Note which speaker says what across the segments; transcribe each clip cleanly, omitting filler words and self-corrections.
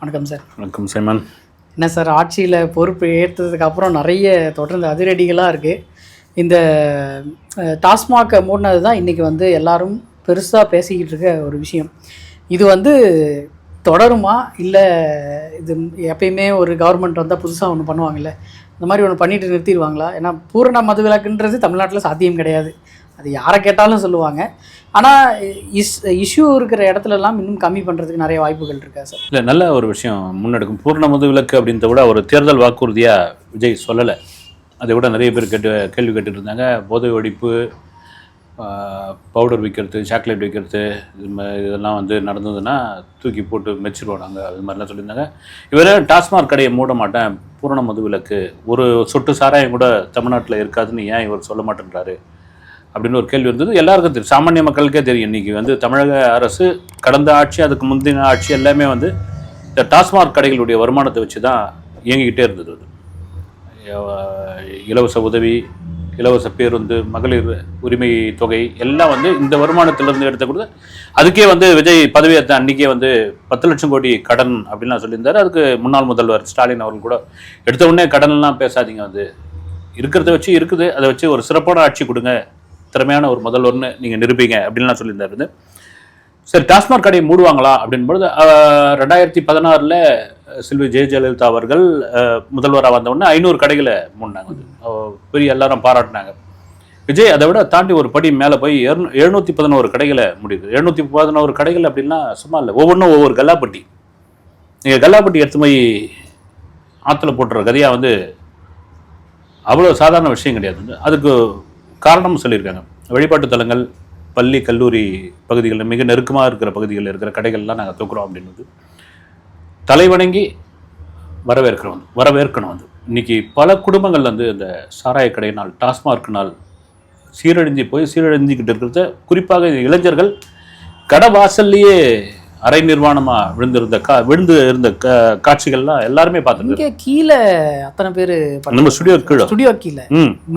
Speaker 1: வணக்கம் சார்.
Speaker 2: வணக்கம் சைமன்.
Speaker 1: என்ன சார், ஆட்சியில் பொறுப்பு ஏற்றதுக்கு அப்புறம் நிறைய தொடர்ந்து அதிரடிகளாக இருக்குது. இந்த டாஸ்மாகை மூடினது தான் இன்றைக்கி வந்து எல்லாரும் பெருசாக பேசிக்கிட்டு இருக்க ஒரு விஷயம். இது தொடருமா, இல்லை இது எப்பயுமே ஒரு கவர்மெண்ட் வந்தால் புதுசாக ஒன்று பண்ணுவாங்கல்ல, இந்த மாதிரி ஒன்று பண்ணிட்டு நிறுத்திடுவாங்களா? ஏன்னா பூரண மதுவிலக்குன்றது தமிழ்நாட்டில் சாத்தியம் கிடையாது, அது யாரை கேட்டாலும் சொல்லுவாங்க. ஆனால் இஷ்யூ இருக்கிற இடத்துலலாம் இன்னும் கம்மி பண்ணுறதுக்கு நிறைய வாய்ப்புகள் இருக்கா சார்?
Speaker 2: இல்லை, நல்ல ஒரு விஷயம் முன்னெடுக்கும். பூர்ண மதுவிலக்கு அப்படின்றத விட ஒரு தேர்தல் வாக்குறுதியாக விஜய் சொல்லலை. அதை விட நிறைய பேர் கேள்வி கேட்டுட்டு இருந்தாங்க. போதை ஒழிப்பு, பவுடர் விற்கிறது, சாக்லேட் விற்கிறது, இதெல்லாம் நடந்ததுன்னா தூக்கி போட்டு மெச்சிடுவாங்க, அது மாதிரிலாம் சொல்லியிருந்தாங்க. இவரே டாஸ்மாக் கடையை மூட மாட்டேன், பூரண மதுவிலக்கு, ஒரு சொட்டு சாராயம் கூட தமிழ்நாட்டில் இருக்காதுன்னு ஏன் இவர் சொல்ல மாட்டேன்றாரு அப்படின்னு ஒரு கேள்வி இருந்தது. எல்லாருக்கும் தெரியும், சாமானிய மக்களுக்கே தெரியும். இன்றைக்கி தமிழக அரசு கடந்த ஆட்சி, அதுக்கு முந்தின ஆட்சி எல்லாமே இந்த டாஸ்மாக் கடைகளுடைய வருமானத்தை வச்சு தான் இயங்கிக்கிட்டே இருந்தது. இலவச உதவி, இலவச பேருந்து, மகளிர் உரிமை தொகை எல்லாம் இந்த வருமானத்திலிருந்து எடுத்த கொடுத்து, அதுக்கே விஜய் பதவியேற்ற அன்றைக்கே 10 லட்சம் கோடி கடன் அப்படின்லாம் சொல்லியிருந்தார். அதுக்கு முன்னாள் முதல்வர் ஸ்டாலின் அவர்கள் கூட எடுத்த உடனே கடன்லாம் பேசாதீங்க, இருக்கிறத வச்சு இருக்குது, அதை வச்சு ஒரு சிறப்பான ஆட்சி கொடுங்க, திறமையான ஒரு முதல்வர்னு நீங்கள் நிரூபிங்க அப்படின்லாம் சொல்லியிருந்தாரு. சரி, டாஸ்மாக் கடையை மூடுவாங்களா அப்படின்பொழுது 2016 செல்வி ஜெயலலிதா அவர்கள் முதல்வராக வந்தவுடனே 500 கடைகளை மூடினாங்க. பெரிய எல்லாரும் பாராட்டினாங்க. விஜய் அதை விட தாண்டி ஒரு படி மேலே போய் 711 கடைகளை முடியுது. 711 கடைகள் அப்படின்னா சும்மா இல்லை, ஒவ்வொன்றும் ஒவ்வொரு கல்லாப்பட்டி. நீங்கள் கல்லாப்பட்டி எடுத்து போய் ஆற்றுல போட்டுற கதையாக அவ்வளோ சாதாரண விஷயம் கிடையாது. அதுக்கு காரணம் சொல்லியிருக்காங்க. வழிபாட்டு தலங்கள், பள்ளி கல்லூரி பகுதிகளில், மிக நெருக்கமாக இருக்கிற பகுதிகளில் இருக்கிற கடைகள்லாம் நாங்கள் தூக்குறோம் அப்படின்றது தலைவணங்கி வரவேற்கணும். இன்றைக்கி பல குடும்பங்கள் இந்த சாராய கடையினால், டாஸ்மார்க்கினால் சீரழிஞ்சிக்கிட்டு இருக்கிறத, குறிப்பாக இளைஞர்கள் கடை வாசல்லையே அரை நிர்வாணமாக விழுந்து இருந்த காட்சிகள்லாம் எல்லாருமே பார்த்துருக்கோம்.
Speaker 1: இங்கே கீழே அத்தனை பேர்
Speaker 2: நம்ம ஸ்டுடியோ கீழே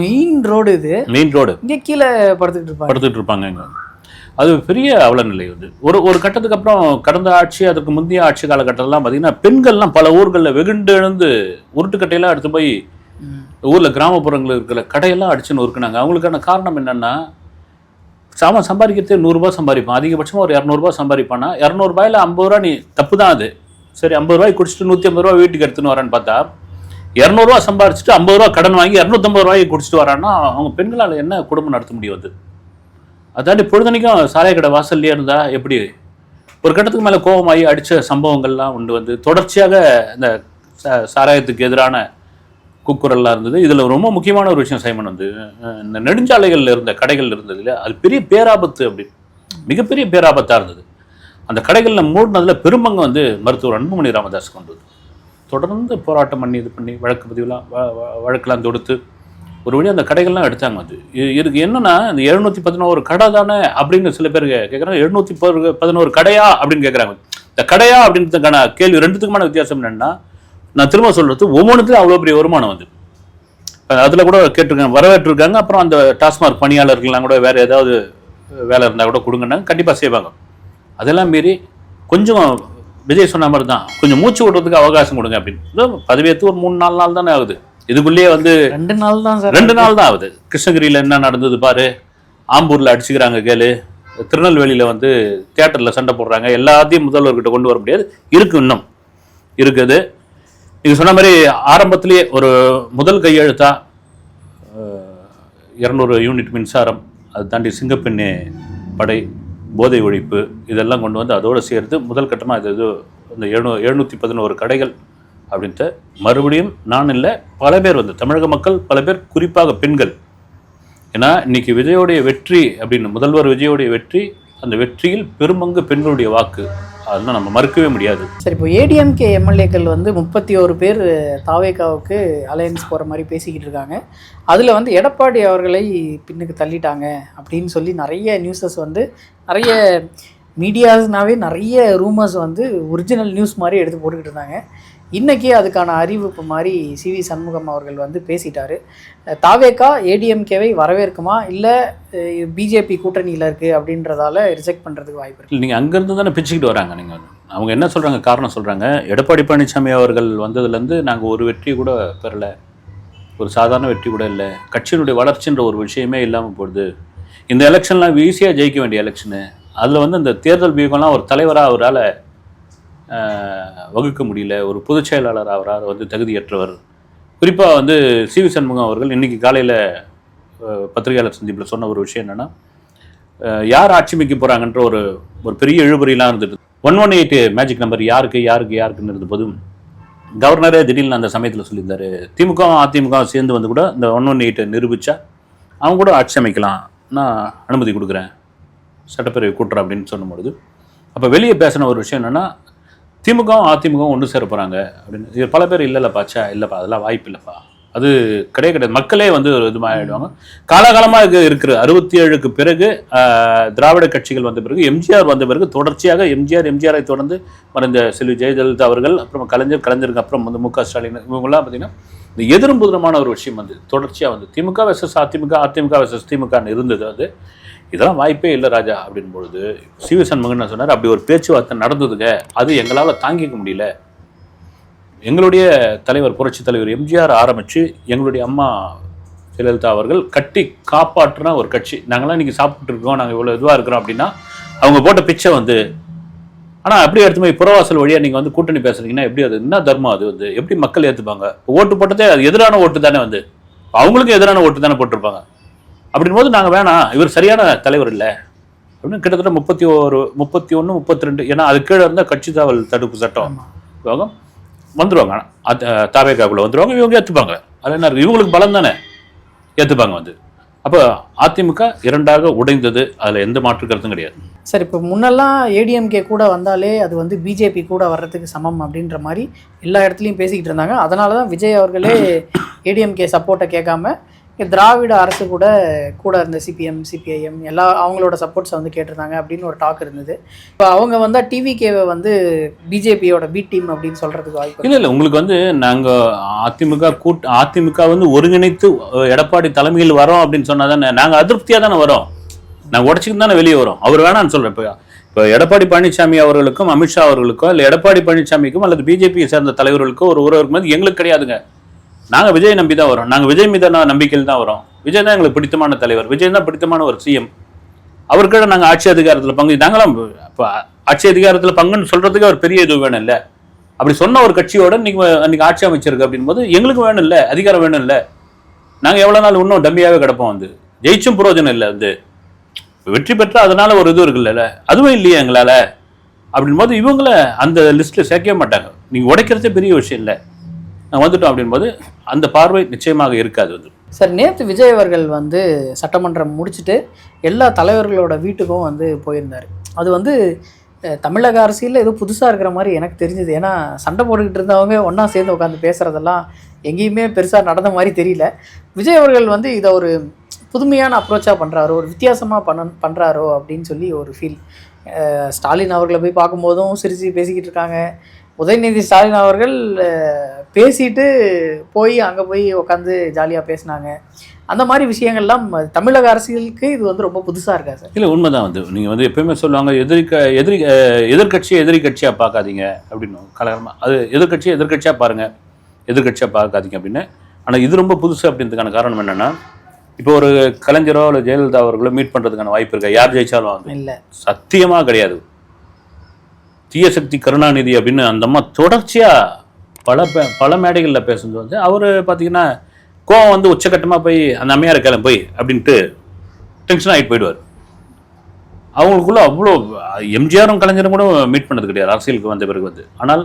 Speaker 1: மெயின் ரோடு,
Speaker 2: மெயின் ரோடு,
Speaker 1: இங்கே கீழே படுத்துக்கிட்டு இருப்பாங்க.
Speaker 2: அது பெரிய அவல நிலை. ஒரு கட்டத்துக்கு அப்புறம் கடந்த ஆட்சி, அதுக்கு முந்தைய ஆட்சி காலகட்டத்திலாம் பார்த்தீங்கன்னா பெண்கள்லாம் பல ஊர்களில் வெகுண்டு எழுந்து உருட்டுக்கட்டையெல்லாம் எடுத்து போய் ஊரில் கிராமப்புறங்களில் இருக்கிற கடையெல்லாம் அடிச்சுன்னு இருக்குனாங்க. அவங்களுக்கான காரணம் என்னென்னா, சம்பாதிக்கிறதே 100 ரூபா சம்பாதிப்பான், அதிகபட்சமாக ஒரு 200 ரூபா சம்பாதிப்பானா, 200 ரூபாயில் 50 ரூபா நீ தப்பு தான். அது சரி, 50 ரூபாய் குடிச்சிட்டு 150 ரூபா வீட்டுக்கு எடுத்துன்னு வரான்னு பார்த்தா, 200 ரூபா சம்பாதிச்சுட்டு 50 ரூபா கடன் வாங்கி 250 ரூபாய்க்கு குடிச்சிட்டு வரான்னா அவங்க பெண்களால் என்ன குடும்பம் நடத்த முடியாது? அதாண்டி பொழுதனைக்கும் சாராய கடை வாசல்லையே இருந்தால் எப்படி? ஒரு கட்டத்துக்கு மேலே கோபமாகி அடித்த சம்பவங்கள்லாம் தொடர்ச்சியாக இந்த சாராயத்துக்கு எதிரான கூக்குரல்லாம் இருந்தது. இதில் ரொம்ப முக்கியமான ஒரு விஷயம் சைமன், இந்த நெடுஞ்சாலைகளில் இருந்த கடைகள் இருந்தது இல்லை, அது பெரிய பேராபத்து, அப்படி மிகப்பெரிய பேராபத்தாக இருந்தது. அந்த கடைகளில் மூடினதில் பெரும்பங்கு மருத்துவர் அன்புமணி ராமதாஸ் கொண்டு தொடர்ந்து போராட்டம் பண்ணி இது பண்ணி வழக்கெல்லாம் தொடுத்து ஒரு வழி அந்த கடைகள்லாம் எடுத்தாங்க. இதுக்கு என்னன்னா, இந்த 711 கடை தானே அப்படின்னு சில பேர் கேட்குறாங்க. 711 கடையா அப்படின்னு கேட்குறாங்க. இந்த கடையா அப்படின்றதுக்கான கேள்வி ரெண்டுத்துக்குமான வித்தியாசம் என்னன்னா, நான் திரும்ப சொல்றது, ஒவ்வொன்றுத்துலையும் அவ்வளோ பெரிய வருமானம் அதில் கூட கேட்டிருக்காங்க, வரவேற்றிருக்காங்க. அப்புறம் அந்த டாஸ்மாக் பணியாளர்கள்லாம் கூட வேறு ஏதாவது வேலை இருந்தால் கூட கொடுங்கன்னாங்க, கண்டிப்பாக செய்வாங்க. அதெல்லாம் மீறி கொஞ்சம் விஜய் சொன்ன மாதிரி தான், கொஞ்சம் மூச்சு விடுறதுக்கு அவகாசம் கொடுங்க அப்படின்னு. பதவியேற்று ஒரு 3-4 நாள் தானே ஆகுது. இதுக்குள்ளேயே
Speaker 1: 2 நாள் தான் சார்,
Speaker 2: 2 நாள் தான் ஆகுது. கிருஷ்ணகிரியில் என்ன நடந்தது பாரு, ஆம்பூரில் அடிச்சுக்கிறாங்க கேளு, திருநெல்வேலியில் தியேட்டரில் சண்டை போடுறாங்க. எல்லாத்தையும் முதல்வர்கிட்ட கொண்டு வர முடியாது, இன்னும் இருக்குது. நீங்கள் சொன்ன மாதிரி ஆரம்பத்திலேயே ஒரு முதல் கையெழுத்தா 200 யூனிட் மின்சாரம், அது தாண்டி சிங்கப்பெண்ணே படை, போதை ஒழிப்பு, இதெல்லாம் கொண்டு அதோடு சேர்த்து முதல் கட்டமாக இந்த 711 கடைகள் அப்படின்ட்டு மறுபடியும் நான் இல்லை, பல பேர் தமிழக மக்கள் பல பேர், குறிப்பாக பெண்கள். ஏன்னா இன்னைக்கு விஜயோடைய வெற்றி அப்படின்னு, முதல்வர் விஜயோடைய வெற்றி, அந்த வெற்றியில் பெரும்பங்கு பெண்களுடைய வாக்கு, அதெல்லாம் நம்ம மறுக்கவே முடியாது.
Speaker 1: சரி, இப்போ ஏடிஎம்கே எம்எல்ஏக்கள் 31 பேர் தாவேகாவுக்கு அலையன்ஸ் போகிற மாதிரி பேசிக்கிட்டு இருக்காங்க. அதில் எடப்பாடி அவர்களை பின்னுக்கு தள்ளிட்டாங்க அப்படின்னு சொல்லி நிறைய நியூஸஸ் நிறைய மீடியாஸ்னாவே நிறைய ரூமர்ஸ் வந்து ஒரிஜினல் நியூஸ் மாதிரி எடுத்து போட்டுக்கிட்டு இருந்தாங்க. இன்றைக்கி அதுக்கான அறிவிப்பு மாதிரி சிவி சண்முகம் அவர்கள் வந்து பேசிட்டார். தாவேகா ஏடிஎம்கேவை வரவேற்குமா இல்லை பிஜேபி கூட்டணியில் இருக்குது அப்படின்றதால ரிஜெக்ட் பண்ணுறதுக்கு வாய்ப்பு இருக்குது?
Speaker 2: நீங்கள் அங்கேருந்து தானே பிச்சுக்கிட்டு வராங்க. நீங்கள் வந்து அவங்க என்ன சொல்கிறாங்க, காரணம் சொல்கிறாங்க, எடப்பாடி பழனிசாமி அவர்கள் வந்ததுலேருந்து நாங்கள் ஒரு வெற்றி கூட பெறலை, ஒரு சாதாரண வெற்றி கூட இல்லை, கட்சியினுடைய வளர்ச்சின்ற ஒரு விஷயமே இல்லாமல் போகுது, இந்த எலெக்ஷன்லாம் ஈஸியாக ஜெயிக்க வேண்டிய எலெக்ஷனு, அதில் வந்து இந்த தேர்தல் வியூகம்லாம் ஒரு தலைவராக அவரால் வகுக்க முடியல, ஒரு பொதுச் செயலாளர் அவரால் வந்து தகுதியற்றவர். குறிப்பாக வந்து சிவி சண்முகம் அவர்கள் இன்றைக்கி காலையில் பத்திரிகையாளர் சந்திப்பில் சொன்ன ஒரு விஷயம் என்னென்னா, யார் ஆட்சி அமைக்க போகிறாங்கன்ற ஒரு பெரிய இழுபறியெலாம் இருந்துட்டு 118 மேஜிக் நம்பர் யாருக்குன்னு இருந்தபோது கவர்னரே திடீர்னு அந்த சமயத்தில் சொல்லியிருந்தார், திமுக அதிமுக சேர்ந்து வந்து கூட இந்த 118 நிரூபித்தா அவங்க கூட ஆட்சி அமைக்கலாம், நான் அனுமதி கொடுக்குறேன், சட்டப்பேரவை கூட்டுறேன் அப்படின்னு சொன்னபொழுது அப்போ வெளியே பேசின ஒரு விஷயம் என்னென்னா, திமுக அதிமுக ஒன்று சேர போகிறாங்க அப்படின்னு. இது பல பேர் இல்லைப்பா இல்லைப்பா அதெல்லாம் வாய்ப்பு இல்லைப்பா, அது கிடையாது, மக்களே வந்து ஒரு இது ஆகிடுவாங்க. காலகாலமாக இருக்கிற 67க்கு பிறகு திராவிட கட்சிகள் வந்த பிறகு, எம்ஜிஆர் வந்த பிறகு தொடர்ச்சியாக எம்ஜிஆரை தொடர்ந்து மறைந்த செல்வி ஜெயலலிதா அவர்கள், அப்புறம் கலைஞருக்கு அப்புறம் வந்து மு க ஸ்டாலின், இவங்கெல்லாம் பார்த்தீங்கன்னா இந்த எதிரும் புதிரமான ஒரு விஷயம் வந்து தொடர்ச்சியாக வந்து திமுக வெர்சஸ் அதிமுக வெர்சஸ் திமுகன்னு இருந்தது. அது இதெல்லாம் வாய்ப்பே இல்லை ராஜா அப்படின்னு பொழுது சிவி சண்முகன் சொன்னார், அப்படி ஒரு பேச்சுவார்த்தை நடந்ததுங்க, அது எங்களால் தாங்கிக்க முடியல, எங்களுடைய தலைவர் புரட்சி தலைவர் எம்ஜிஆர் ஆரம்பித்து எங்களுடைய அம்மா ஜெயலலிதா அவர்கள் கட்டி காப்பாற்றின ஒரு கட்சி, நாங்களாம் இன்றைக்கி சாப்பிட்டு இருக்கோம், நாங்கள் இவ்வளோ இதுவாக இருக்கிறோம் அப்படின்னா அவங்க போட்ட பிச்சை வந்து, ஆனால் அப்படியே எடுத்து போய் புறவாசல் வழியாக நீங்கள் வந்து கூட்டணி பேசுறீங்கன்னா எப்படி, அது என்ன தர்மம், அது வந்து எப்படி மக்கள் ஏற்றுப்பாங்க? ஓட்டு போட்டதே அது எதிரான ஓட்டு தானே, வந்து அவங்களுக்கும் எதிரான ஓட்டு தானே போட்டிருப்பாங்க. அப்படின் போது நாங்கள் வேணாம், இவர் சரியான தலைவர் இல்லை அப்படின்னு கிட்டத்தட்ட 31, 32, ஏன்னா அது கீழே இருந்தால் கட்சி தாவல் தடுப்பு சட்டம் வந்துடுவாங்க, தாவேகாக்குள்ள வந்துடுவாங்க, இவங்க ஏற்றுப்பாங்க, அது என்ன இவங்களுக்கு பலம் தானே, ஏற்றுப்பாங்க வந்து. அப்போ அதிமுக இரண்டாக உடைந்தது, அதில் எந்த மாற்று கருத்தும் கிடையாது.
Speaker 1: சார், இப்போ முன்னெல்லாம் ஏடிஎம்கே கூட வந்தாலே அது வந்து பிஜேபி கூட வர்றதுக்கு சமம் அப்படின்ற மாதிரி எல்லா இடத்துலையும் பேசிக்கிட்டு இருந்தாங்க. அதனால தான் விஜய் அவர்களே ஏடிஎம்கே சப்போர்ட்டை கேட்காம திராவிட அரசு கூட இருந்த சிபிஎம் சிபிஐஎம் எல்லா அவங்களோட சப்போர்ட்ஸை வந்து கேட்டிருந்தாங்க அப்படின்னு ஒரு டாக் இருந்தது. இப்போ அவங்க வந்தால் டிவிகேவை வந்து பிஜேபியோட பி டீம் அப்படின்னு சொல்கிறதுக்கு வாய்ப்பு
Speaker 2: இல்லை. உங்களுக்கு வந்து நாங்கள் அதிமுக வந்து ஒருங்கிணைத்து எடப்பாடி தலைமையில் வரோம் அப்படின்னு சொன்னால் தானே நாங்கள் அதிருப்தியாக தானே வரோம், நாங்கள் உடச்சிக்கிட்டு தானே வெளியே வரோம். அவர் வேணான்னு சொல்கிறேன். இப்போ எடப்பாடி பழனிசாமி அவர்களுக்கும் அமித்ஷா அவர்களுக்கோ இல்லை எடப்பாடி பழனிசாமிக்கும் அல்லது பிஜேபியை சேர்ந்த தலைவர்களுக்கோ ஒரு உறவு மாதிரி எங்களுக்கு கிடையாதுங்க. நாங்கள் விஜய் நம்பி தான் வரோம், நாங்கள் விஜய் மீதான நம்பிக்கையில் தான் வரோம். விஜய் தான் எங்களுக்கு பிடித்தமான தலைவர், விஜய் தான் பிடித்தமான ஒரு சிஎம். அவர்கிட்ட நாங்கள் ஆட்சி அதிகாரத்தில் பங்கு, நாங்களாம் இப்போ ஆட்சி அதிகாரத்தில் பங்குன்னு சொல்கிறதுக்கு ஒரு பெரிய இது வேணும் இல்லை. அப்படி சொன்ன ஒரு கட்சியோட அன்றைக்கி ஆட்சி அமைச்சிருக்கு அப்படின் போது எங்களுக்கு வேணும் இல்லை, அதிகாரம் வேணும் இல்லை. நாங்கள் எவ்வளோ நாள் இன்னும் டம்மியாகவே கிடப்போம், வந்து ஜெயிச்சும் பிரயோஜனம் இல்லை, வந்து வெற்றி பெற்றால் அதனால ஒரு இது இருக்குல்ல, அதுவும் இல்லையா எங்களால் அப்படின் போது இவங்கள அந்த லிஸ்ட்டில் சேர்க்கவே மாட்டாங்க. நீங்கள் உடைக்கிறதே பெரிய விஷயம் இல்லை, நான் வந்துட்டோம் அப்படின்போது அந்த பார்வை நிச்சயமாக இருக்காது. வந்து
Speaker 1: சார், நேற்று விஜய் அவர்கள் வந்து சட்டமன்றம் முடிச்சுட்டு எல்லா தலைவர்களோட வீட்டுக்கும் வந்து போயிருந்தார். அது வந்து தமிழக அரசியலில் ஏதோ புதுசாக இருக்கிற மாதிரி எனக்கு தெரிஞ்சது. ஏன்னா சண்டை போட்டுக்கிட்டு இருந்தவங்க ஒன்றா சேர்ந்து உட்காந்து பேசுகிறதெல்லாம் எங்கேயுமே பெருசாக நடந்த மாதிரி தெரியல. விஜய் அவர்கள் வந்து இதை ஒரு புதுமையான அப்ரோச்சாக பண்ணுறாரோ, ஒரு வித்தியாசமாக பண்ணுறாரோ அப்படின்னு சொல்லி ஒரு ஃபீல். ஸ்டாலின் அவர்களை போய் பார்க்கும்போதும் சிரித்து பேசிக்கிட்டு இருக்காங்க. உதயநிதி ஸ்டாலின் அவர்கள் பேசிட்டு அங்கே போய் உட்காந்து ஜாலியாக பேசினாங்க. அந்த மாதிரி விஷயங்கள்லாம் தமிழக அரசியலுக்கு இது வந்து ரொம்ப புதுசாக இருக்கா சார்? இல்லை,
Speaker 2: உண்மைதான். வந்து நீங்கள் வந்து எப்பயுமே சொல்லுவாங்க, எதிர்கட்சியை எதிர்கட்சியாக பார்க்காதீங்க அப்படின்னு கலகரமாக. அது எதிர்கட்சியாக பாருங்கள், எதிர்கட்சியாக பார்க்காதீங்க அப்படின்னு. ஆனால் இது ரொம்ப புதுசு அப்படின்றதுக்கான காரணம் என்னென்னா, இப்போ ஒரு கலைஞரோ இல்லை ஜெயலலிதா அவர்களோ மீட் பண்ணுறதுக்கான வாய்ப்பு இருக்கா? யார் ஜெயிச்சாலும் வந்து
Speaker 1: இல்லை,
Speaker 2: சத்தியமாக கிடையாது. தீய சக்தி கருணாநிதி அப்படின்னு அந்த அம்மா தொடர்ச்சியாக பல மேடைகளில் பேசுறது வந்து அவர் பார்த்தீங்கன்னா கோவம் வந்து உச்சக்கட்டமாக போய் அந்த அம்மையாரை கிளம்பி போய் அப்படின்ட்டு டென்ஷன் ஆகிட்டு போயிடுவார். அவங்களுக்குள்ள அவ்வளோ எம்ஜிஆரும் கலைஞரும் கூட மீட் பண்ணது கிடையாது அரசியலுக்கு வந்த பிறகு வந்து. ஆனால்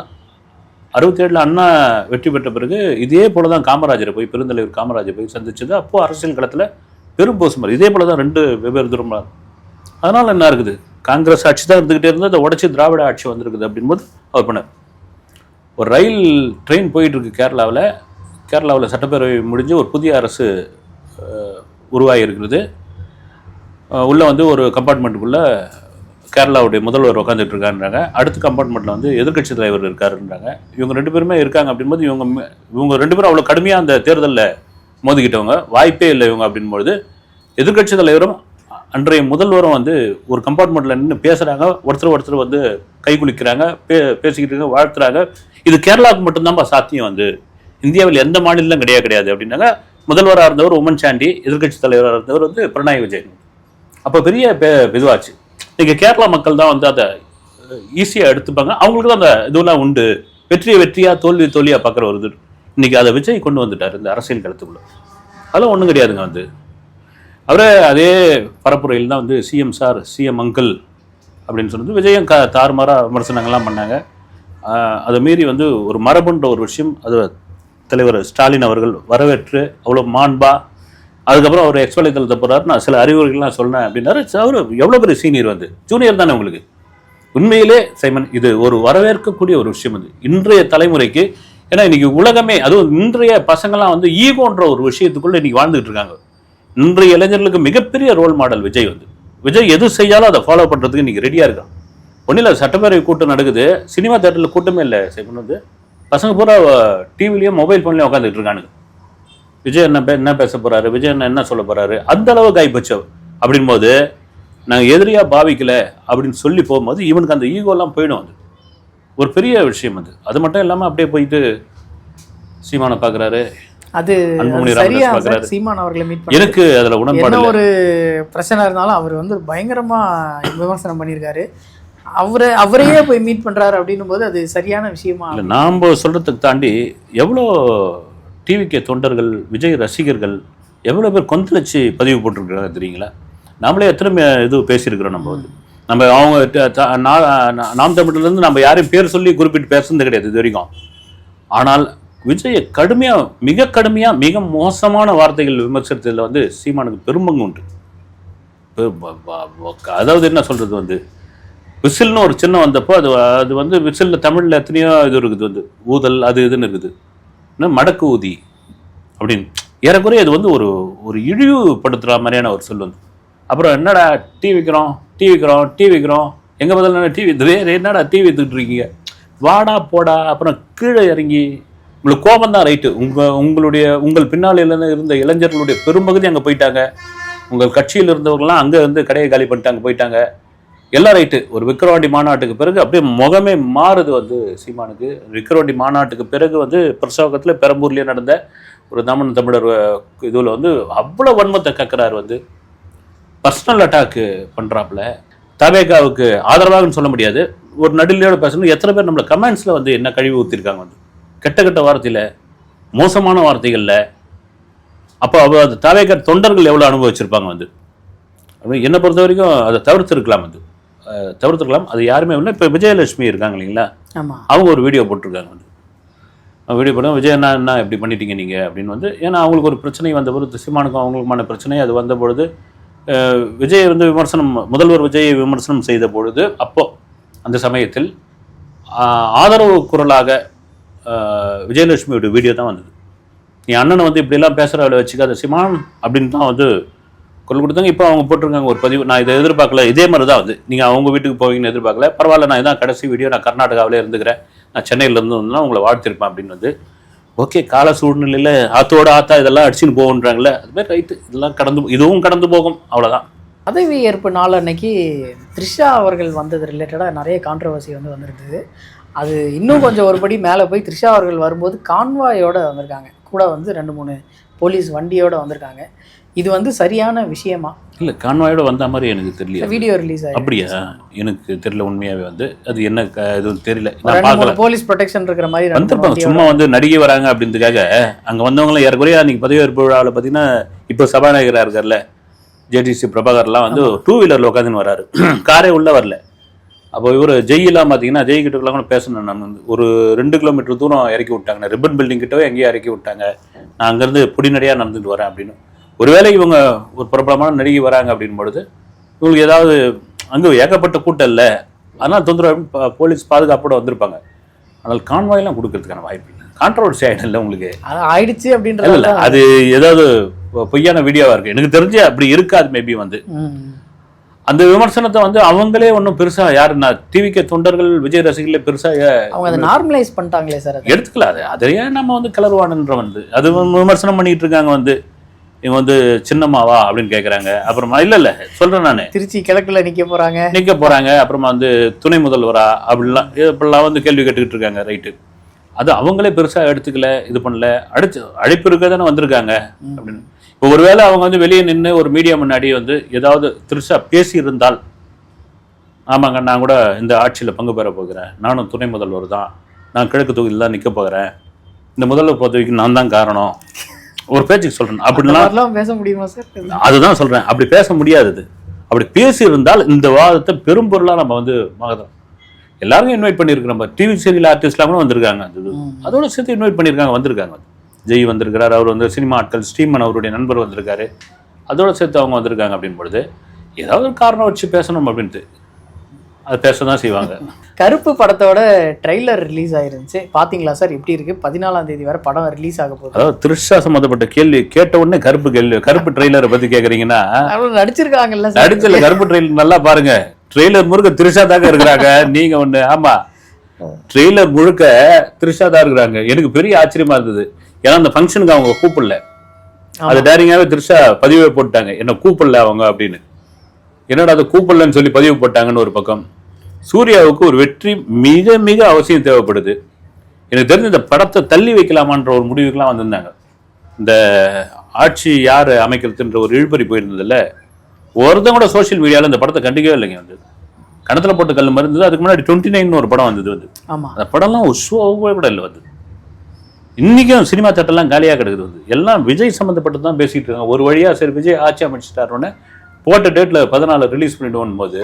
Speaker 2: 67 அண்ணா வெற்றி பெற்ற பிறகு இதே போல தான் காமராஜரை போய், பெருந்தலைவர் காமராஜரை போய் சந்திச்சது. அப்போது அரசியல் களத்தில் பெரும் போசுமார். இதே போல தான் 2 வெவ்வேறு தூரமாக. அதனால் என்ன இருக்குது, காங்கிரஸ் ஆட்சி தான் இருந்துக்கிட்டே இருந்து அதை உடச்சி திராவிட ஆட்சி வந்திருக்குது அப்படின்போது அவர் பண்ணார். ஒரு ரயில் ட்ரெயின் போயிட்டுருக்கு கேரளாவில் சட்டப்பேரவை முடிஞ்சு ஒரு புதிய அரசு உருவாகி இருக்கிறது. உள்ளே வந்து ஒரு கம்பார்ட்மெண்ட்டுக்குள்ளே கேரளாவுடைய முதல்வர் உட்காந்துட்டு இருக்காருன்றாங்க. அடுத்த கம்பார்ட்மெண்ட்டில் வந்து எதிர்க்கட்சி தலைவர் இருக்காருன்றாங்க. இவங்க 2 பேருமே இருக்காங்க அப்படின்போது இவங்க 2 பேரும் அவ்வளோ கடுமையாக அந்த தேர்தலில் மோதிக்கிட்டவங்க, வாய்ப்பே இல்லை இவங்க அப்படின்பொழுது எதிர்க்கட்சி தலைவரும் அன்றைய முதல்வரும் வந்து ஒரு கம்பார்ட்மெண்ட்டில் நின்று பேசுகிறாங்க. ஒருத்தர் வந்து கை குளிக்கிறாங்க, பேசிக்கிட்டு இருக்காங்க, வாழ்த்துறாங்க. இது கேரளாவுக்கு மட்டும்தான்ப்பா சாத்தியம், வந்து இந்தியாவில் எந்த மாநிலம் கிடையாது அப்படின்னாங்க. முதல்வராக இருந்தவர் உம்மன் சாண்டி, எதிர்க்கட்சி தலைவராக இருந்தவர் வந்து பினராயி விஜயன். அப்போ பெரிய இதுவாச்சு. இன்றைக்கி கேரளா மக்கள் தான் வந்து அதை ஈஸியாக எடுத்துப்பாங்க. அவங்களுக்கு தான் அந்த இதுவெல்லாம் உண்டு. வெற்றியாக தோல்வியாக பார்க்குற ஒரு இது. இன்றைக்கி அதை விஜய் கொண்டு வந்துட்டார் இந்த அரசியல் களத்துக்குள்ள. அதெல்லாம் ஒன்றும் கிடையாதுங்க. வந்து அவரே அதே பரப்புரையில் தான் வந்து சிஎம் சார், சிஎம் அங்கிள் அப்படின்னு சொல்லிட்டு விஜயம் தாறுமாறாக விமர்சனங்கள்லாம் பண்ணாங்க. அதை மீறி வந்து ஒரு மரபுன்ற ஒரு விஷயம் அது தலைவர் ஸ்டாலின் அவர்கள் வரவேற்று அவ்வளோ மாண்பா, அதுக்கப்புறம் அவர் எக்ஸ் வலைத்தளத்தை போகிறாரு. நான் சில அறிவுரைகள்லாம் சொன்னேன் அப்படின்னாரு. அவர் எவ்வளோ பெரிய சீனியர், வந்து ஜூனியர் தானே உங்களுக்கு. உண்மையிலே சைமன் இது ஒரு வரவேற்கக்கூடிய ஒரு விஷயம். அது இன்றைய தலைமுறைக்கு, ஏன்னா இன்னைக்கு உலகமே, அதுவும் இன்றைய பசங்கள்லாம் வந்து ஈகோன்ற ஒரு விஷயத்துக்குள்ள இன்னைக்கு வாழ்ந்துகிட்டு இருக்காங்க. இன்றைய இளைஞர்களுக்கு மிகப்பெரிய ரோல் மாடல் விஜய். வந்து விஜய் எது செய்யாலும் அதை ஃபாலோ பண்ணுறதுக்கு இன்னைக்கு ரெடியாக இருக்கான். ஒன்றும் இல்லை, சட்டப்பேரவை கூட்டம் நடக்குது, சினிமா தேட்டரில் கூட்டமே இல்லை சைமன். வந்து பசங்க பூரா டிவிலையும் மொபைல் ஃபோன்லையும் உட்காந்துட்டு இருக்கானுங்க. விஜய் என்ன பேச போறாரு, விஜய் என்ன சொல்ல போறாரு, அந்த அளவுக்கு ஆயிப்போச்சு. அப்படின் போது நாங்கள் எதிரியா பாவிக்கல அப்படின்னு சொல்லி போகும்போது இவனுக்கு அந்த ஈகோலாம் போயிடும். அது ஒரு பெரிய விஷயம். அது மட்டும் இல்லாமல் அப்படியே போயிட்டு சீமானை பார்க்குறாரு,
Speaker 1: அது சரியா சீமான் அவர்களை மீட் பண்ணி
Speaker 2: எனக்கு அதில் உடன்பாடு.
Speaker 1: ஒரு பிரச்சனை இருந்தாலும் அவர் வந்து பயங்கரமாக விமர்சனம் பண்ணியிருக்காரு. அவரையே போய் மீட் பண்றாரு அப்படின்னும் போது அது சரியான விஷயமா இல்லை.
Speaker 2: நாம் சொல்றதுக்கு தாண்டி எவ்வளோ டிவிகே தொண்டர்கள், விஜய் ரசிகர்கள் எவ்வளோ பேர் கொந்தளிச்சு பதிவு போட்டிருக்கிறாங்க தெரியுங்களா? நாமளே எத்தனை இது பேசியிருக்கிறோம். நம்ம அவங்க நாம் தமிழ்லேருந்து நம்ம யாரையும் பேர் சொல்லி குறிப்பிட்டு பேசுறது கிடையாது இது வரைக்கும். ஆனால் விஜயை மிக கடுமையாக மிக மோசமான வார்த்தைகள் விமர்சித்ததில் வந்து சீமானுக்கு பெரும்பங்கு உண்டு. அதாவது என்ன சொல்றது, வந்து விசில்னு ஒரு சின்னம் வந்தப்போ அது வந்து விசிலில் தமிழில் எத்தனையோ இது இருக்குது, வந்து ஊதல் அது இதுன்னு இருக்குது, மடக்கு ஊதி அப்படின்னு ஏறக்குறைய இது வந்து ஒரு இழிவுபடுத்துகிற மாதிரியான ஒரு சொல். வந்து அப்புறம் என்னடா டீ விற்கிறோம் எங்கே பதில் டிவி என்னடா டிவி வித்துக்கிட்டு இருக்கீங்க, வாடா போடா. அப்புறம் கீழே இறங்கி உங்களுக்கு கோபம் தான், ரைட்டு. உங்கள் பின்னால் இருந்த இளைஞர்களுடைய பெரும்பகுதி அங்கே போயிட்டாங்க. உங்கள் கட்சியில் இருந்தவங்கலாம் அங்கே வந்து கடையை காலி பண்ணிட்டாங்க, போயிட்டாங்க எல்லாம், ரைட்டு. ஒரு விக்கிரவாண்டி மாநாட்டுக்கு பிறகு அப்படியே முகமே மாறுது வந்து சீமானுக்கு. விக்கிரவாண்டி மாநாட்டுக்கு பிறகு வந்து பிரசவகத்தில் பெரம்பூர்லேயே நடந்த ஒரு தமிழர் இதில் வந்து அவ்வளோ வன்மத்தை கக்குறாரு. வந்து பர்சனல் அட்டாக்கு பண்ணுறாப்புல. தவேகாவுக்கு ஆதரவாகன்னு சொல்ல முடியாது, ஒரு நடுநிலையோட பேசணும். எத்தனை பேர் நம்மளை கமெண்ட்ஸில் வந்து என்ன கழிவு ஊற்றிருக்காங்க, வந்து கெட்ட வார்த்தையில், மோசமான வார்த்தைகளில். அப்போ அது தவேகா தொண்டர்கள் எவ்வளோ அனுபவிச்சிருப்பாங்க. வந்து என்னை பொறுத்த வரைக்கும் அதை தவிர்த்துருக்கலாம். அது யாருமே இல்லை. இப்போ விஜயலட்சுமி இருக்காங்க இல்லைங்களா, அவங்க ஒரு வீடியோ போட்டிருக்காங்க. வந்து வீடியோ போட விஜய் என்ன இப்படி பண்ணிட்டீங்க நீங்கள் அப்படின்னு. வந்து ஏன்னா அவங்களுக்கு ஒரு பிரச்சனை வந்த பொழுது, சீமானுக்கும் அவங்களுக்குமான பிரச்சனை அது வந்த பொழுது விஜய் வந்து முதல்வர் விஜயை விமர்சனம் செய்த பொழுது, அப்போ அந்த சமயத்தில் ஆதரவு குரலாக விஜயலட்சுமியோட வீடியோ தான் வந்தது. நீ அண்ணனை வந்து இப்படிலாம் பேசுகிற அவளை வச்சுக்காத சீமான் அப்படின்னு தான் வந்து குரல் கொடுத்தாங்க. இப்போ அவங்க போட்டிருக்காங்க ஒரு பதிவு. நான் இதை எதிர்பார்க்கல, இதே மாதிரி தான் வந்து நீங்கள் அவங்க வீட்டுக்கு போவீங்கன்னு எதிர்பார்க்கல, பரவாயில்ல, நான் இதான் கடைசி வீடியோ, நான் கர்நாடகாவிலே இருந்துக்கிறேன், நான் சென்னையிலேருந்து வந்தேன்னா உங்களை வாழ்த்திருப்பேன் அப்படின்னு. வந்து ஓகே, கால சூழ்நிலையில் ஆத்தா இதெல்லாம் அடிச்சுன்னு போகுன்றாங்களே, அதுமாதிரி ரைட்டு, இதுவும் கடந்து போகும், அவ்வளோதான்.
Speaker 1: பதவி ஏற்பு நாள் அன்னைக்கு த்ரிஷா அவர்கள் வந்தது ரிலேட்டடாக நிறைய கான்ட்ரவர்சி வந்து வந்திருந்தது. அது இன்னும் கொஞ்சம் ஒருபடி மேலே போய் த்ரிஷா அவர்கள் வரும்போது கான்வாயோடு வந்திருக்காங்க, கூட வந்து 2-3 போலீஸ் வண்டியோடு வந்திருக்காங்க. இது வந்து சரியான விஷயமா?
Speaker 2: இல்லை, கான்வாயோட வந்த மாதிரி எனக்கு தெரியல.
Speaker 1: வீடியோ ரிலீஸ் ஆகி
Speaker 2: அப்படியா, எனக்கு தெரியல உண்மையாகவே. வந்து அது என்ன எதுவும் தெரியல.
Speaker 1: போலீஸ் ப்ரொடெக்ஷன் இருக்கிற மாதிரி
Speaker 2: வந்துருப்பாங்க. சும்மா வந்து நடிகை வராங்க அப்படின்றதுக்காக அங்கே வந்தவங்களும் ஏறக்குறையா அன்றைக்கி பதவியேற்பு விழாவில் பார்த்தீங்கன்னா இப்போ சபாநாயகராக இருக்கார்ல ஜேடிசி பிரபாகர்லாம் வந்து 2 வீலரில் உட்காந்துன்னு வராரு, காரே உள்ளே வரல. அப்போ இவர் ஜெயிலாம் பார்த்தீங்கன்னா ஜெய்கிட்டலாம் கூட பேசணும். நான் வந்து ஒரு 2 கிலோமீட்டர் தூரம் இறக்கி விட்டாங்க, ரிப்பன் பில்டிங் கிட்டவே எங்கேயும் இறக்கி விட்டாங்க. நான் அங்கேருந்து பொடிநடையாக நடந்துட்டு வரேன் அப்படின்னு. ஒருவேளை இவங்க ஒரு பிரபலமான நடிகை வராங்க அப்படின் பொழுது இவங்களுக்கு ஏதாவது அங்கே ஏகப்பட்ட கூட்டம் இல்லை, அதனால் தொந்தரவு போலீஸ் பாதுகாப்போடு வந்திருப்பாங்க. ஆனால் கான்வாயெல்லாம் கொடுக்கறதுக்கான வாய்ப்பு இல்லை. கான்ட்ரவர்சி ஆகிடும் இல்லை உங்களுக்கு,
Speaker 1: ஆயிடுச்சு அப்படின்றது
Speaker 2: இல்லை. அது ஏதாவது பொய்யான வீடியோவாக இருக்குது எனக்கு தெரிஞ்சு, அப்படி இருக்காது மேபி. வந்து அந்த விமர்சனத்தை வந்து அவங்களே ஒன்றும் பெருசா யாருன்னா டிவிக்கு தொண்டர்கள் விஜய் ரசிகர்களே பெருசா
Speaker 1: அவங்க அதை நார்மலைஸ் பண்ணிட்டாங்களே சார்.
Speaker 2: எடுத்துக்கலாம். அது அதையே நம்ம வந்து கிளறுவானுன்ற வந்து அது விமர்சனம் பண்ணிட்டு இருக்காங்க. வந்து இவங்க வந்து சின்னம்மாவா அப்படின்னு கேட்குறாங்க. அப்புறமா இல்லை சொல்றேன் நான்,
Speaker 1: திருச்சி கிழக்குல நிக்க போறாங்க.
Speaker 2: அப்புறமா வந்து துணை முதல்வரா இப்படிலாம் வந்து கேள்வி கேட்டுக்கிட்டு இருக்காங்க. ரைட்டு, அது அவங்களே பெருசா எடுத்துக்கல, இது பண்ணல. அழைப்பு இருக்க தானே வந்திருக்காங்க அப்படின்னு. இப்போ ஒருவேளை அவங்க வந்து வெளியே நின்று ஒரு மீடியா முன்னாடி வந்து ஏதாவது திருசா பேசி இருந்தால், ஆமாங்க நான் கூட இந்த ஆட்சியில் பங்கு பெற போகிறேன், நானும் துணை முதல்வர் தான், நான் கிழக்கு தொகுதியில் தான் நிற்க போகிறேன், இந்த முதல்வர் பதவிக்கு நான் தான் காரணம், ஒரு பேச்சுக்கு சொல்றேன் அப்படின்லாம்
Speaker 1: பேச முடியுமா சார்?
Speaker 2: அதுதான் சொல்றேன். அப்படி பேச முடியாது. அப்படி பேசி இருந்தால் இந்த வாதத்தை பெரும்பொருளா நம்ம வந்து மகதம் எல்லாருக்கும் இன்வைட் பண்ணியிருக்கோம். நம்ம டிவி சீரியல் ஆர்டிஸ்ட்லாம் கூட வந்திருக்காங்க. அதோட சேர்த்து இன்வைட் பண்ணியிருக்காங்க, வந்திருக்காங்க. ஜெய் வந்திருக்கிறார், அவர் வந்து சினிமா ஆட்கள் ஸ்ரீமன் அவருடைய நண்பர் வந்திருக்காரு, அதோட சேர்த்து அவங்க வந்திருக்காங்க. அப்படின் பொழுது ஏதாவது ஒரு காரணம் வச்சு பேசணும் அப்படின்ட்டு அது பேசதான் செய்வாங்க.
Speaker 1: கருப்பு படத்தோட ட்ரெய்லர் ரிலீஸ் ஆயிருந்துச்சு, பாத்தீங்களா சார்? எப்படி இருக்கு? 14ஆம் தேதி வரை படம் ரிலீஸ் ஆக போகுது.
Speaker 2: அதாவது திருஷா சம்பந்தப்பட்ட கேள்வி கேட்ட உடனே கருப்பு ட்ரெய்லரை பத்தி கேக்குறீங்கன்னா
Speaker 1: நடிச்சிருக்காங்கல்ல,
Speaker 2: நடிச்சல கருப்பு ட்ரெய்லர் நல்லா பாருங்க. ட்ரெய்லர் முழுக்க திருஷா தாங்க இருக்கிறாங்க. நீங்க ஒண்ணு, ஆமா ட்ரெய்லர் முழுக்க திருஷா தான் இருக்கிறாங்க. எனக்கு பெரிய ஆச்சரியமா இருந்தது. ஏன்னா அந்த ஃபங்க்ஷனுக்கு அவங்க கூப்பிடல, அது டேரிங்காவே திருஷா பதிவே போட்டாங்க, என்ன கூப்பிடல அவங்க அப்படின்னு. என்னடா அதை கூப்பிடலன்னு சொல்லி பதிவு போட்டாங்கன்னு ஒரு பக்கம். சூர்யாவுக்கு ஒரு வெற்றி மிக மிக அவசியம் தேவைப்படுது. எனக்கு தெரிஞ்ச இந்த படத்தை தள்ளி வைக்கலாமான்ற ஒரு முடிவுக்கெல்லாம் வந்திருந்தாங்க. இந்த ஆட்சி யார் அமைக்கிறதுன்ற ஒரு இழுபறி போயிருந்ததில்ல, ஒருத்தன் கூட சோசியல் மீடியாவில் இந்த படத்தை கண்டிக்கவே இல்லைங்க. வந்து கணத்தில் போட்டு கல் மருந்தது. அதுக்கு முன்னாடி 29 ஒரு படம் வந்தது. வந்து அந்த படம்லாம் ஒரு ஷோவே கூட இல்லை. வந்து இன்னைக்கும் சினிமா தட்டெல்லாம் காலியாக கிடக்குது. வந்து எல்லாம் விஜய் சம்மந்தப்பட்டு தான் பேசிட்டு இருக்காங்க. ஒரு வழியா சரி விஜய் ஆட்சி அமைச்சிட்டாருன்னு போட்ட டேட்ல 14 ரிலீஸ் பண்ணிடுவோம் போது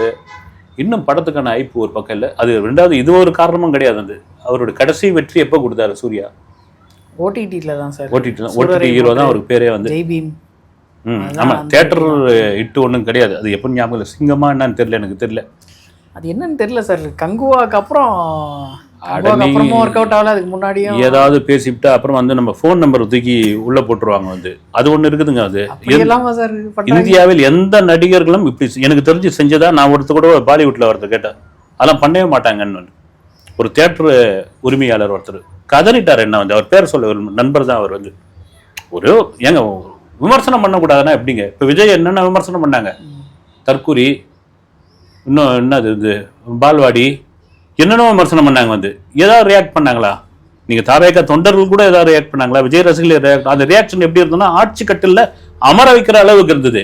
Speaker 2: இன்னும் படத்துக்கான ஐப்பு ஒரு பக்கம் இல்லை. அது ரெண்டாவது இது ஒரு காரணமும் கிடையாது. வந்து அவரோட கடைசி வெற்றி எப்போ கொடுத்தாரு சூர்யா?
Speaker 1: ஓடிடில தான் சார்.
Speaker 2: ஓடிடி ஹீரோ தான் அவருக்கு பேரே. வந்து ஆமா, தியேட்டர் இட்டு ஒன்றும் கிடையாது. அது எப்போ ஞாபகம் இல்லை. சிங்கமா என்னன்னு தெரியல, எனக்கு தெரியல.
Speaker 1: அது என்னன்னு தெரியல சார். கங்குவாக்கு அப்புறம் ஒர்க் அவுட் ஆகல. அதுக்கு முன்னாடியும்
Speaker 2: ஏதாவது பேசிவிட்டு அப்புறம் வந்து நம்ம ஃபோன் நம்பர் தூக்கி உள்ள போட்டுருவாங்க. வந்து அது ஒண்ணு இருக்குதுங்க. அது இந்தியாவில் எந்த நடிகர்களும் இப்படி எனக்கு தெரிஞ்சு செஞ்சதா நான் ஒருத்தர் கூட பாலிவுட்ல ஒருத்தர் கேட்டேன், அதெல்லாம் பண்ணவே மாட்டாங்கன்னு. ஒரு தியேட்டர் உரிமையாளர் ஒருத்தர் கதறிட்டார். என்ன வந்து அவர் பேர் சொல்ல, ஒரு நண்பர் தான் அவர். வந்து ஒரு ஏங்க விமர்சனம் பண்ணக்கூடாதுன்னா எப்படிங்க? இப்போ விஜய் என்னென்ன விமர்சனம் பண்ணாங்க, தற்கூரி, இன்னும் என்னது இது பால்வாடி, என்னென்ன விமர்சனம் பண்ணாங்க. வந்து ஏதாவது ரியாக்ட் பண்ணாங்களா? நீங்க தாவேக தொண்டர்கள் கூட ஏதாவது ரியாக்ட் பண்ணாங்களா? விஜய் ரசிகர்கள் அந்த ரியாக்ஷன் எப்படி இருந்ததுன்னா ஆட்சி கட்டில அமர வைக்கிற அளவுக்கு இருந்தது.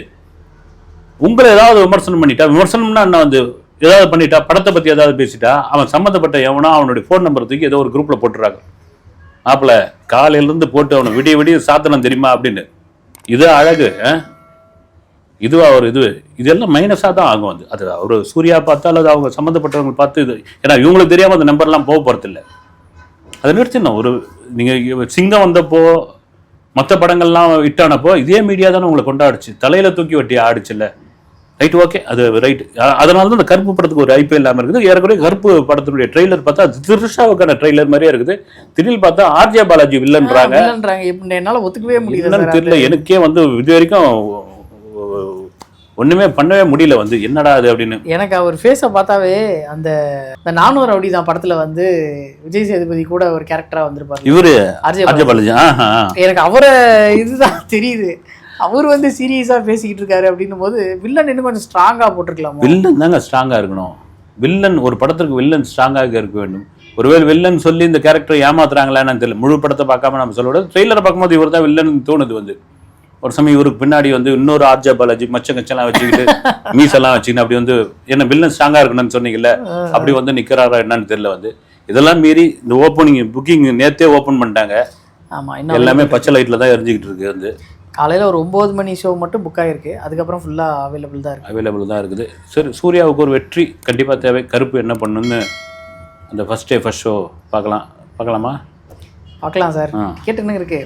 Speaker 2: உங்களை ஏதாவது விமர்சனம் பண்ணிட்டா, விமர்சனம்னா என்ன, வந்து ஏதாவது பண்ணிட்டா, படத்தை பத்தி ஏதாவது பேசிட்டா, அவன் சம்மந்தப்பட்ட எவனோ அவனுடைய ஃபோன் நம்பர் தூக்கி ஏதோ ஒரு குரூப்ல போட்டுறாங்க. மாப்பிள்ள காலையில இருந்து போட்டு அவனை விடிய சாத்தனம் தெரியுமா அப்படின்னு. இது அழகு, இதுவா ஒரு இதெல்லாம் மைனஸாக தான் ஆகும். வந்து அது அவர் சூர்யா பார்த்தா அல்லது அவங்க சம்மந்தப்பட்டவங்க பார்த்து இது, ஏன்னா இவங்களுக்கு தெரியாமல் அந்த நம்பர்லாம் போக போகிறதில்ல. அதை நிறுத்திடணும். ஒரு நீங்கள் சிங்கம் வந்தப்போ மற்ற படங்கள்லாம் ஹிட்டானப்போ இதே மீடியா தானே உங்களை கொண்டாடுச்சு, தலையில் தூக்கி வட்டி ஆடிச்சுல்ல. ரைட், ஓகே, அது ரைட். அதனால தான் இந்த கருப்பு படத்துக்கு ஒரு ஐப்பே இல்லாமல் இருக்குது. ஏறக்குறைய கருப்பு படத்தினுடைய ட்ரெய்லர் பார்த்தா திருஷாவுக்கான ட்ரெய்லர் மாதிரியே இருக்குது. திடீர்னு பார்த்தா ஆர்ஜே பாலாஜி வில்லன்றாங்க.
Speaker 1: என்னால் ஒத்துக்கவே முடியல,
Speaker 2: தெரியல எனக்கே. வந்து இது வரைக்கும் ஒண்ணுமே பண்ணவே முடியல. வந்து என்னடா அது அப்படின்னு. எனக்கு
Speaker 1: அவர் ஃபேஸை பார்த்தாவே அந்த 400 ரவுடி தான் படத்துல வந்து விஜய் சேதுபதி கூட ஒரு கேரக்டரா வந்திருப்பாரு இவரு ஆர்ஜே பாலாஜி. எனக்கு அவரை இதுதான் தெரியுது. அவர் வந்து சீரியஸா பேசிக்கிட்டு இருக்காரு அப்படின்னும் போது வில்லன் இன்னும் கொஞ்சம் ஸ்ட்ராங்கா போட்டிருக்கலாம்.
Speaker 2: வில்லன் தாங்க ஸ்ட்ராங்கா இருக்கணும். வில்லன் ஒரு படத்திற்கு வில்லன் ஸ்ட்ராங்காக இருக்க வேண்டும். ஒருவேளை வில்லன் சொல்லி இந்த கேரக்டர் ஏமாத்துறாங்களான்னு தெரியல. முழு படத்தை பார்க்காம நம்ம சொல்ல விட ட்ரெய்லரை பார்க்கும்போது இவர் தான் வில்லன் தோணுது. வந்து ஒரு சமயம் இவருக்கு பின்னாடி வந்து இன்னொரு ஆர்ஜே பாலாஜி மச்சங்கச்செல்லாம் வச்சுக்கிட்டு மீசெல்லாம் வச்சுக்கிட்டு அப்படி வந்து என்ன வில்லன் ஸ்ட்ராங்கா இருக்கணும்னு சொன்னீங்கல்ல, அப்படி வந்து நிக்கிறாரா என்னன்னு தெரியல. வந்து இதெல்லாம் மீறி இந்த ஓப்பனிங் புக்கிங் நேத்தே ஓப்பன் பண்ணிட்டாங்க.
Speaker 1: ஆமா,
Speaker 2: எல்லாமே பச்சை லைட்ல தான் எரிஞ்சுக்கிட்டு இருக்கு. வந்து
Speaker 1: காலையில் ஒரு 9 மணி ஷோ மட்டும் புக் ஆகிருக்கு. அதுக்கப்புறம் ஃபுல்லாக அவைலபிள் தான் இருக்குது.
Speaker 2: சரி, சூர்யாவுக்கு ஒரு வெற்றி கண்டிப்பாக தேவை. கருப்பு என்ன பண்ணுன்னு அந்த ஃபர்ஸ்ட் ஷோ பார்க்கலாமா?
Speaker 1: பார்க்கலாம் சார். கேட்டுன்னு இருக்கு.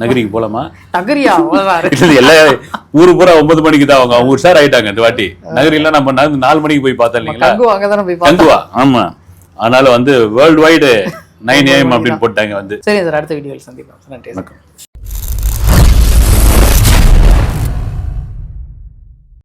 Speaker 2: நகரிக்கு போகலாமா?
Speaker 1: நகரியா
Speaker 2: எல்லா ஊரு பூரா 9 மணிக்கு தான் அவங்க உஷார் ஆகிட்டாங்க. இந்த வாட்டி நகரிலாம் நம்ம 4 மணிக்கு போய் பார்த்தோம் இல்லைங்களா? கங்குவா. ஆமா, அதனால வந்து வேர்ல்டு வைடு 9 AM அப்படின்னு போட்டாங்க. வந்து
Speaker 1: சரி சார், அடுத்த வீடியோவில் சந்திப்போம். நன்றி.